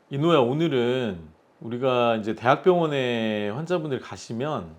이노야, 오늘은 우리가 이제 대학병원에 환자분들이 가시면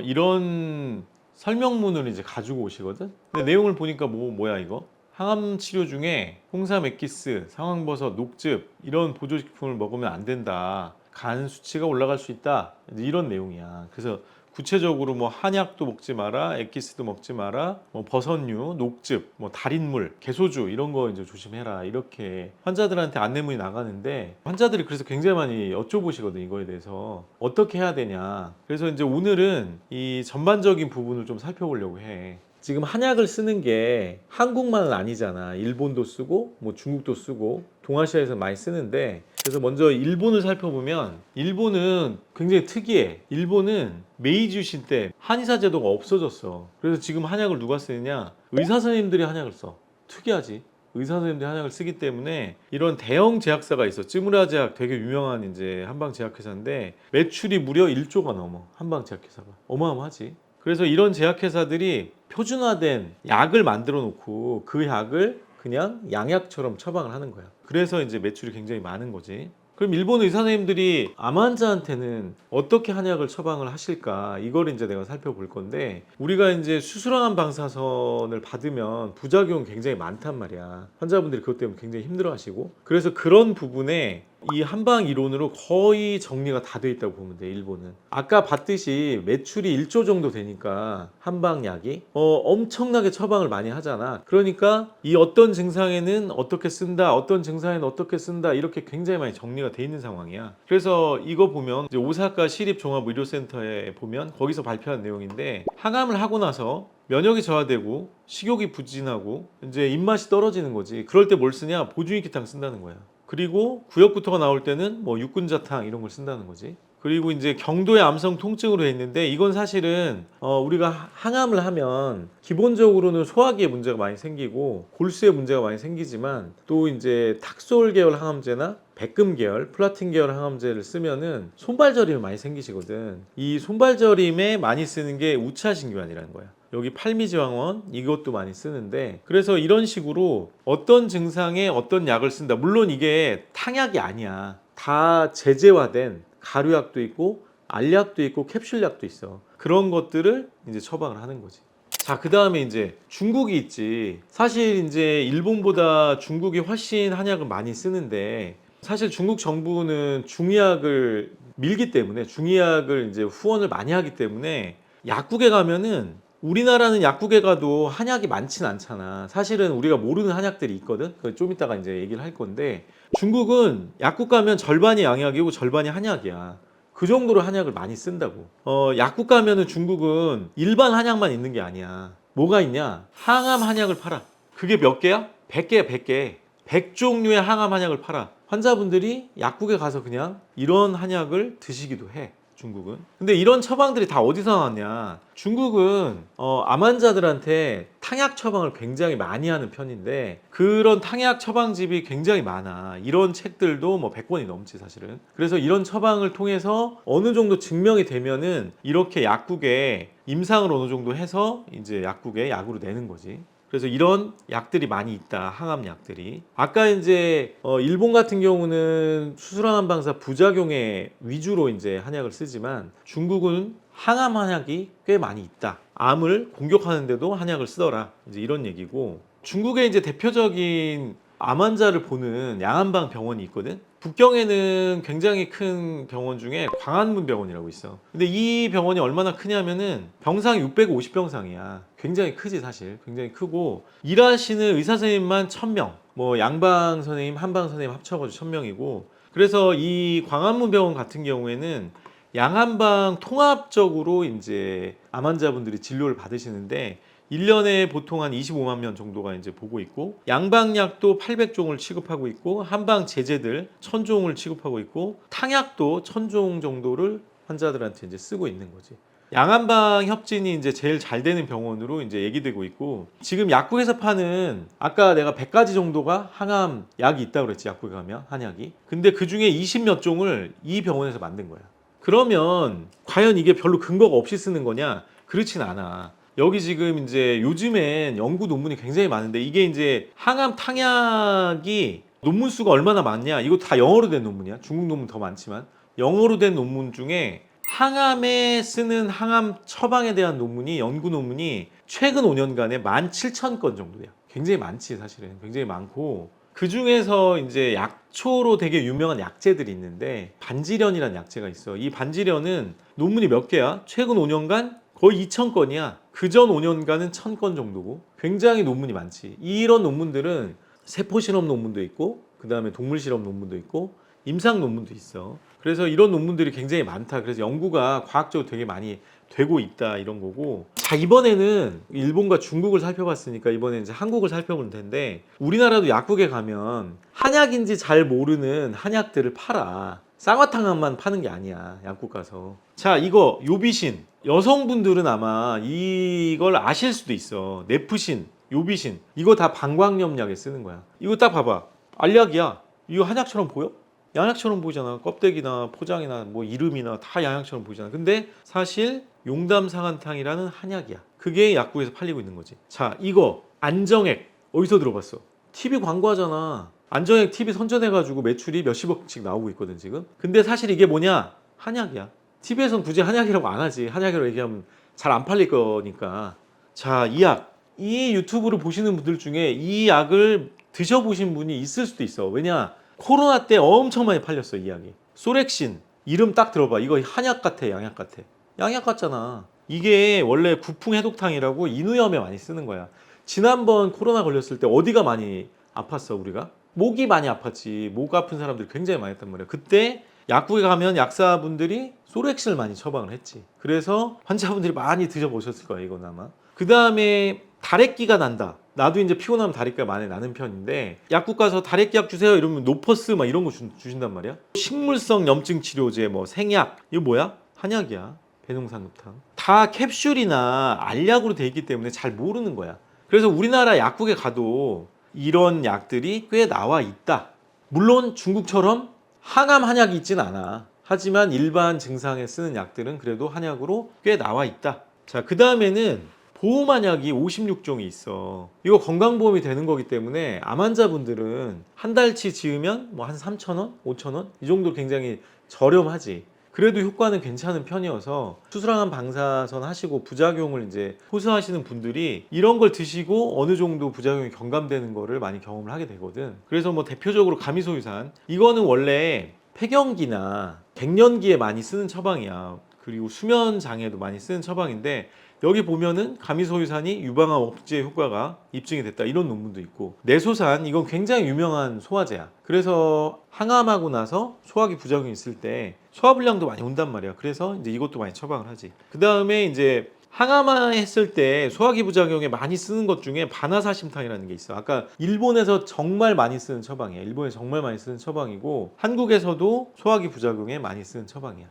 이런 설명문을 이제 가지고 오시거든. 근데 내용을 보니까 뭐야 이거? 항암 치료 중에 홍삼 엑기스, 상황버섯, 녹즙 이런 보조식품을 먹으면 안 된다. 간 수치가 올라갈 수 있다. 이제 이런 내용이야. 그래서 구체적으로 뭐 한약도 먹지 마라, 엑기스도 먹지 마라, 뭐 버섯류, 녹즙, 뭐 달인물, 개소주 이런 거 이제 조심해라. 이렇게 환자들한테 안내문이 나가는데 환자들이 그래서 굉장히 많이 여쭤보시거든, 이거에 대해서. 어떻게 해야 되냐. 그래서 이제 오늘은 이 전반적인 부분을 좀 살펴보려고 해. 지금 한약을 쓰는 게 한국만은 아니잖아. 일본도 쓰고 뭐 중국도 쓰고 동아시아에서 많이 쓰는데, 그래서 먼저 일본을 살펴보면 일본은 굉장히 특이해. 일본은 메이지 유신 때 한의사 제도가 없어졌어. 그래서 지금 한약을 누가 쓰느냐? 의사 선생님들이 한약을 써. 특이하지. 의사 선생님들이 한약을 쓰기 때문에 이런 대형 제약사가 있어. 찌무라 제약 되게 유명한 이제 한방 제약회사인데 매출이 무려 1조가 넘어. 한방 제약회사가. 어마어마하지. 그래서 이런 제약회사들이 표준화된 약을 만들어 놓고 그 약을 그냥 양약처럼 처방을 하는 거야. 그래서 이제 매출이 굉장히 많은 거지. 그럼 일본 의사 선생님들이 암 환자한테는 어떻게 한약을 처방을 하실까? 이걸 이제 내가 살펴볼 건데, 우리가 이제 수술항암 방사선을 받으면 부작용이 굉장히 많단 말이야. 환자분들이 그것 때문에 굉장히 힘들어 하시고. 그래서 그런 부분에 이 한방 이론으로 거의 정리가 다 돼 있다고 보면 돼, 일본은. 아까 봤듯이 매출이 1조 정도 되니까 한방약이 엄청나게 처방을 많이 하잖아. 그러니까 이 어떤 증상에는 어떻게 쓴다, 어떤 증상에는 어떻게 쓴다, 이렇게 굉장히 많이 정리가 돼 있는 상황이야. 그래서 이거 보면 이제 오사카 시립종합의료센터에 보면 거기서 발표한 내용인데, 항암을 하고 나서 면역이 저하되고 식욕이 부진하고 이제 입맛이 떨어지는 거지. 그럴 때 뭘 쓰냐? 보중익기탕 쓴다는 거야. 그리고 구역부터가 나올 때는 뭐 육군자탕 이런 걸 쓴다는 거지. 그리고 이제 경도의 암성 통증으로 돼 있는데, 이건 사실은 우리가 항암을 하면 기본적으로는 소화기에 문제가 많이 생기고 골수에 문제가 많이 생기지만, 또 이제 탁솔 계열 항암제나 백금 계열, 플라틴 계열 항암제를 쓰면은 손발저림이 많이 생기시거든. 이 손발저림에 많이 쓰는 게 우차신교환이라는 거야. 여기 팔미지왕원 이것도 많이 쓰는데, 그래서 이런 식으로 어떤 증상에 어떤 약을 쓴다. 물론 이게 탕약이 아니야. 다 제재화된 가루약도 있고 알약도 있고 캡슐약도 있어. 그런 것들을 이제 처방을 하는 거지. 자, 그 다음에 이제 중국이 있지. 사실 이제 일본보다 중국이 훨씬 한약을 많이 쓰는데, 사실 중국 정부는 중의학을 밀기 때문에, 중의학을 이제 후원을 많이 하기 때문에 약국에 가면은, 우리나라는 약국에 가도 한약이 많진 않잖아. 사실은 우리가 모르는 한약들이 있거든. 그거 좀 이따가 이제 얘기를 할 건데, 중국은 약국 가면 절반이 양약이고 절반이 한약이야. 그 정도로 한약을 많이 쓴다고. 약국 가면은 중국은 일반 한약만 있는 게 아니야. 뭐가 있냐? 항암 한약을 팔아. 그게 몇 개야? 100개야, 100개. 100종류의 항암 한약을 팔아. 환자분들이 약국에 가서 그냥 이런 한약을 드시기도 해, 중국은. 근데 이런 처방들이 다 어디서 나왔냐? 중국은 암 환자들한테 탕약 처방을 굉장히 많이 하는 편인데, 그런 탕약 처방집이 굉장히 많아. 이런 책들도 뭐 100권이 넘지 사실은. 그래서 이런 처방을 통해서 어느 정도 증명이 되면은 이렇게 약국에 임상을 어느 정도 해서 이제 약국에 약으로 내는 거지. 그래서 이런 약들이 많이 있다, 항암 약들이. 아까 이제 일본 같은 경우는 수술항암 방사 부작용에 위주로 이제 한약을 쓰지만, 중국은 항암 한약이 꽤 많이 있다. 암을 공격하는데도 한약을 쓰더라. 이제 이런 얘기고, 중국의 이제 대표적인 암 환자를 보는 양안방 병원이 있거든. 북경에는 굉장히 큰 병원 중에 광안문 병원이라고 있어. 근데 이 병원이 얼마나 크냐면은 병상이 650병상이야. 굉장히 크지 사실. 굉장히 크고, 일하시는 의사 선생님만 1000명, 뭐 양방 선생님, 한방 선생님 합쳐가지고 1000명이고, 그래서 이 광안문 병원 같은 경우에는 양한방 통합적으로 이제 암 환자분들이 진료를 받으시는데, 1년에 보통 한 25만 명 정도가 이제 보고 있고, 양방약도 800종을 취급하고 있고, 한방 제제들 1000종을 취급하고 있고, 탕약도 1000종 정도를 환자들한테 이제 쓰고 있는 거지. 양한방 협진이 이제 제일 잘 되는 병원으로 이제 얘기되고 있고, 지금 약국에서 파는, 아까 내가 100가지 정도가 항암 약이 있다고 그랬지, 약국에 가면 한약이. 근데 그 중에 20몇 종을 이 병원에서 만든 거야. 그러면 과연 이게 별로 근거가 없이 쓰는 거냐? 그렇진 않아. 여기 지금 이제 요즘엔 연구 논문이 굉장히 많은데, 이게 이제 항암 탕약이 논문 수가 얼마나 많냐? 이거 다 영어로 된 논문이야. 중국 논문 더 많지만 영어로 된 논문 중에 항암에 쓰는 항암 처방에 대한 논문이 연구 논문이 최근 5년간에 17,000건 정도 돼요. 굉장히 많지 사실은. 굉장히 많고 그 중에서 이제 약초로 되게 유명한 약재들이 있는데 반지련이라는 약재가 있어. 이 반지련은 논문이 몇 개야? 최근 5년간 거의 2,000건이야. 그전 5년간은 1,000건 정도고 굉장히 논문이 많지. 이런 논문들은 세포 실험 논문도 있고 그 다음에 동물 실험 논문도 있고 임상 논문도 있어. 그래서 이런 논문들이 굉장히 많다. 그래서 연구가 과학적으로 되게 많이 되고 있다 이런 거고. 자, 이번에는 일본과 중국을 살펴봤으니까 이번에 이제 한국을 살펴볼 텐데 우리나라도 약국에 가면 한약인지 잘 모르는 한약들을 팔아. 쌍화탕만 파는 게 아니야 약국 가서. 자, 이거 요비신 여성분들은 아마 이걸 아실 수도 있어. 네프신, 요비신 이거 다 방광염약에 쓰는 거야. 이거 딱 봐봐. 알약이야. 이거 한약처럼 보여? 양약처럼 보이잖아. 껍데기나 포장이나 뭐 이름이나 다 양약처럼 보이잖아. 근데 사실 용담상한탕이라는 한약이야. 그게 약국에서 팔리고 있는 거지. 자, 이거 안정액 어디서 들어봤어? TV 광고하잖아. 안정액 TV 선전해가지고 매출이 몇십억씩 나오고 있거든 지금. 근데 사실 이게 뭐냐? 한약이야. TV에선 굳이 한약이라고 안 하지. 한약이라고 얘기하면 잘 안 팔릴 거니까. 자, 이 약. 이 유튜브를 보시는 분들 중에 이 약을 드셔보신 분이 있을 수도 있어. 왜냐? 코로나 때 엄청 많이 팔렸어 이 약이. 소렉신 이름 딱 들어봐. 이거 한약 같아 양약 같아. 양약 같잖아. 이게 원래 구풍해독탕이라고 인후염에 많이 쓰는 거야. 지난번 코로나 걸렸을 때 어디가 많이 아팠어 우리가? 목이 많이 아팠지. 목 아픈 사람들이 굉장히 많이 했단 말이야. 그때 약국에 가면 약사분들이 소렉신을 많이 처방을 했지. 그래서 환자분들이 많이 드셔보셨을 거야 이건 아마. 그 다음에 다래끼가 난다. 나도 이제 피곤하면 다래끼가 많이 나는 편인데 약국 가서 다래끼 약 주세요 이러면 노퍼스 막 이런 거 주신단 말이야. 식물성 염증 치료제 뭐 생약 이거 뭐야? 한약이야. 배농산노탕. 다 캡슐이나 알약으로 돼 있기 때문에 잘 모르는 거야. 그래서 우리나라 약국에 가도 이런 약들이 꽤 나와 있다. 물론 중국처럼 항암 한약이 있진 않아. 하지만 일반 증상에 쓰는 약들은 그래도 한약으로 꽤 나와 있다. 자, 그 다음에는 보험한약이 56종이 있어. 이거 건강보험이 되는 거기 때문에 암 환자분들은 한 달치 지으면 뭐 한 3,000원? 5,000원? 이 정도 굉장히 저렴하지. 그래도 효과는 괜찮은 편이어서 수술항암 방사선 하시고 부작용을 이제 호소하시는 분들이 이런 걸 드시고 어느 정도 부작용이 경감되는 거를 많이 경험을 하게 되거든. 그래서 뭐 대표적으로 가미소유산 이거는 원래 폐경기나 갱년기에 많이 쓰는 처방이야. 그리고 수면 장애도 많이 쓰는 처방인데 여기 보면은 가미소유산이 유방암 억제 효과가 입증이 됐다 이런 논문도 있고 내소산 이건 굉장히 유명한 소화제야. 그래서 항암하고 나서 소화기 부작용이 있을 때 소화불량도 많이 온단 말이야. 그래서 이제 이것도 많이 처방을 하지. 그 다음에 이제 항암했을 때 소화기 부작용에 많이 쓰는 것 중에 바나사심탕이라는 게 있어. 아까 일본에서 정말 많이 쓰는 처방이야. 일본에 정말 많이 쓰는 처방이고 한국에서도 소화기 부작용에 많이 쓰는 처방이야.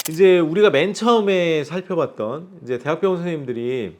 이제 우리가 맨 처음에 살펴봤던 이제 대학병원 선생님들이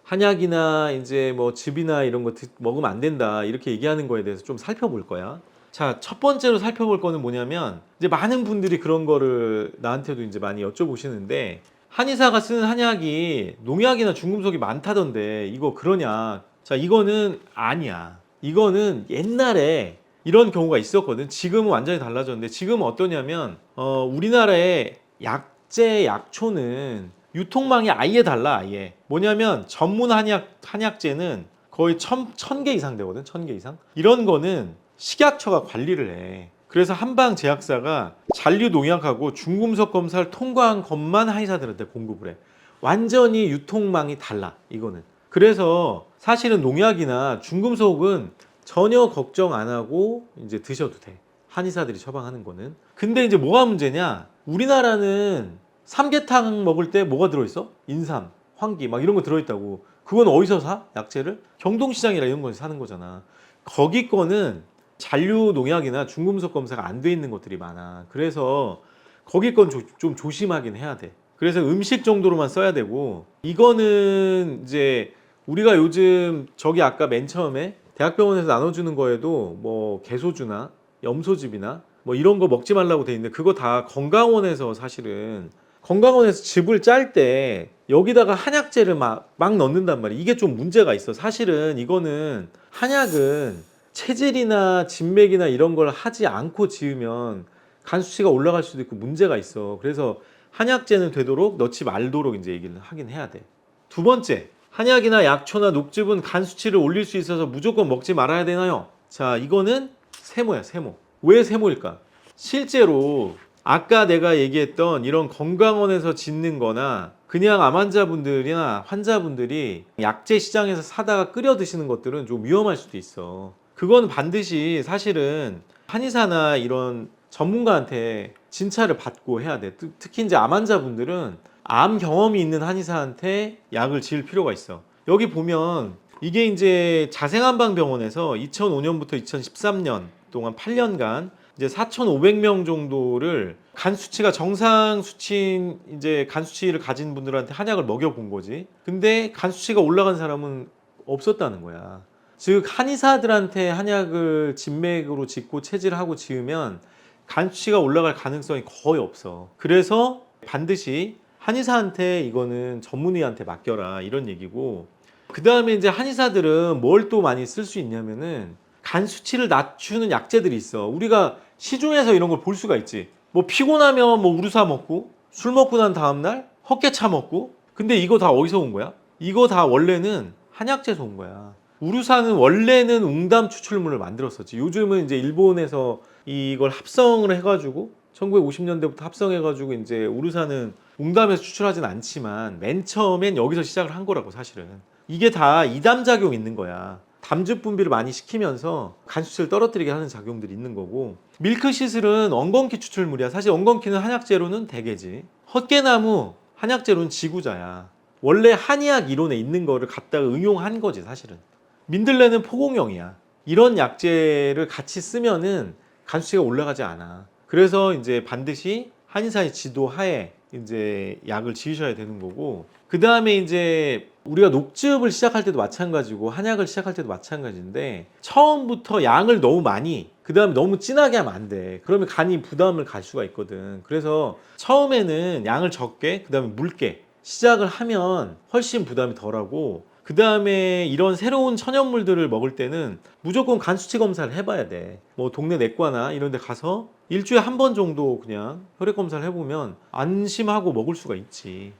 한약이나 이제 뭐 즙이나 이런 거 먹으면 안 된다 이렇게 얘기하는 거에 대해서 좀 살펴볼 거야. 자, 첫 번째로 살펴볼 거는 뭐냐면 이제 많은 분들이 그런 거를 나한테도 이제 많이 여쭤보시는데 한의사가 쓰는 한약이 농약이나 중금속이 많다던데 이거 그러냐? 자, 이거는 아니야. 이거는 옛날에 이런 경우가 있었거든. 지금은 완전히 달라졌는데 지금은 어떠냐면 우리나라에 약재, 약초는 유통망이 아예 달라. 아예 뭐냐면 전문 한약재는 거의 1,000개 이상 되거든. 1,000개 이상. 이런 거는 식약처가 관리를 해. 그래서 한방 제약사가 잔류 농약하고 중금속 검사를 통과한 것만 한의사들한테 공급을 해. 완전히 유통망이 달라 이거는. 그래서 사실은 농약이나 중금속은 전혀 걱정 안 하고 이제 드셔도 돼. 한의사들이 처방하는 거는. 근데 이제 뭐가 문제냐? 우리나라는 삼계탕 먹을 때 뭐가 들어있어? 인삼, 황기 막 이런 거 들어있다고. 그건 어디서 사? 약재를? 경동시장이라 이런 거에서 사는 거잖아. 거기 거는 잔류 농약이나 중금속 검사가 안 돼 있는 것들이 많아. 그래서 거기 건 좀 조심하긴 해야 돼. 그래서 음식 정도로만 써야 되고 이거는 이제 우리가 요즘 저기 아까 맨 처음에 대학병원에서 나눠주는 거에도 뭐 개소주나 염소즙이나 뭐 이런 거 먹지 말라고 돼 있는데 그거 다 건강원에서 사실은 건강원에서 즙을 짤 때 여기다가 한약재를 막 넣는단 말이야. 이게 좀 문제가 있어. 사실은 이거는 한약은 체질이나 진맥이나 이런 걸 하지 않고 지으면 간 수치가 올라갈 수도 있고 문제가 있어. 그래서 한약재는 되도록 넣지 말도록 이제 얘기를 하긴 해야 돼. 두 번째, 한약이나 약초나 녹즙은 간 수치를 올릴 수 있어서 무조건 먹지 말아야 되나요? 자, 이거는 세모야, 세모. 왜 세모일까? 실제로 아까 내가 얘기했던 이런 건강원에서 짓는 거나 그냥 암 환자분들이나 환자분들이 약재 시장에서 사다가 끓여 드시는 것들은 좀 위험할 수도 있어. 그건 반드시 사실은 한의사나 이런 전문가한테 진찰을 받고 해야 돼. 특히 이제 암 환자분들은 암 경험이 있는 한의사한테 약을 지을 필요가 있어. 여기 보면 이게 이제 자생한방병원에서 2005년부터 2013년 동안 8년간 이제 4,500명 정도를 간 수치가 정상 수치인 이제 간 수치를 가진 분들한테 한약을 먹여 본 거지. 근데 간 수치가 올라간 사람은 없었다는 거야. 즉 한의사들한테 한약을 진맥으로 짓고 체질하고 지으면 간 수치가 올라갈 가능성이 거의 없어. 그래서 반드시 한의사한테 이거는 전문의한테 맡겨라 이런 얘기고, 그 다음에 이제 한의사들은 뭘 또 많이 쓸 수 있냐면은 간 수치를 낮추는 약재들이 있어. 우리가 시중에서 이런 걸 볼 수가 있지. 뭐 피곤하면 뭐 우루사 먹고, 술 먹고 난 다음날 헛개차 먹고. 근데 이거 다 어디서 온 거야? 이거 다 원래는 한약재에서 온 거야. 우루사는 원래는 웅담 추출물을 만들었었지. 요즘은 이제 일본에서 이걸 합성을 해가지고 1950년대부터 합성해가지고 이제 우루사는 웅담에서 추출하진 않지만 맨 처음엔 여기서 시작을 한 거라고 사실은. 이게 다 이담 작용 있는 거야. 담즙 분비를 많이 시키면서 간 수치를 떨어뜨리게 하는 작용들이 있는 거고, 밀크시슬은 엉겅퀴 추출물이야. 사실 엉겅퀴는 한약재로는 대개지. 헛개나무 한약재로는 지구자야. 원래 한의학 이론에 있는 거를 갖다가 응용한 거지 사실은. 민들레는 포공형이야. 이런 약재를 같이 쓰면은 간 수치가 올라가지 않아. 그래서 이제 반드시 한의사의 지도 하에 이제 약을 지으셔야 되는 거고, 그 다음에 이제 우리가 녹즙을 시작할 때도 마찬가지고 한약을 시작할 때도 마찬가지인데, 처음부터 양을 너무 많이, 그 다음에 너무 진하게 하면 안 돼. 그러면 간이 부담을 갈 수가 있거든. 그래서 처음에는 양을 적게, 그 다음에 묽게 시작을 하면 훨씬 부담이 덜하고, 그 다음에 이런 새로운 천연물들을 먹을 때는 무조건 간 수치 검사를 해봐야 돼. 뭐 동네 내과나 이런 데 가서 일주일에 한 번 정도 그냥 혈액 검사를 해보면 안심하고 먹을 수가 있지.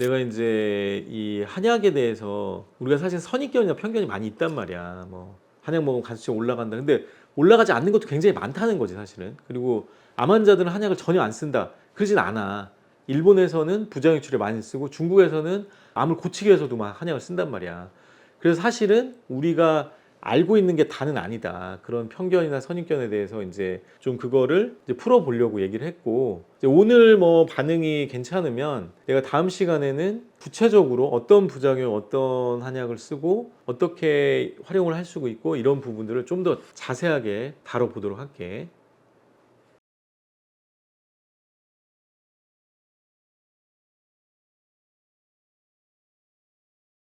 내가 이제 이 한약에 대해서 우리가 사실 선입견이나 편견이 많이 있단 말이야. 뭐 한약 먹으면 간 수치가 올라간다. 근데 올라가지 않는 것도 굉장히 많다는 거지 사실은. 그리고 암 환자들은 한약을 전혀 안 쓴다, 그러진 않아. 일본에서는 부작용치료 많이 쓰고 중국에서는 암을 고치기 위해서도 막 한약을 쓴단 말이야. 그래서 사실은 우리가 알고 있는 게 다는 아니다. 그런 편견이나 선입견에 대해서 이제 좀 그거를 이제 풀어보려고 얘기를 했고, 이제 오늘 뭐 반응이 괜찮으면 내가 다음 시간에는 구체적으로 어떤 부작용, 어떤 한약을 쓰고 어떻게 활용을 할 수 있고 이런 부분들을 좀 더 자세하게 다뤄보도록 할게.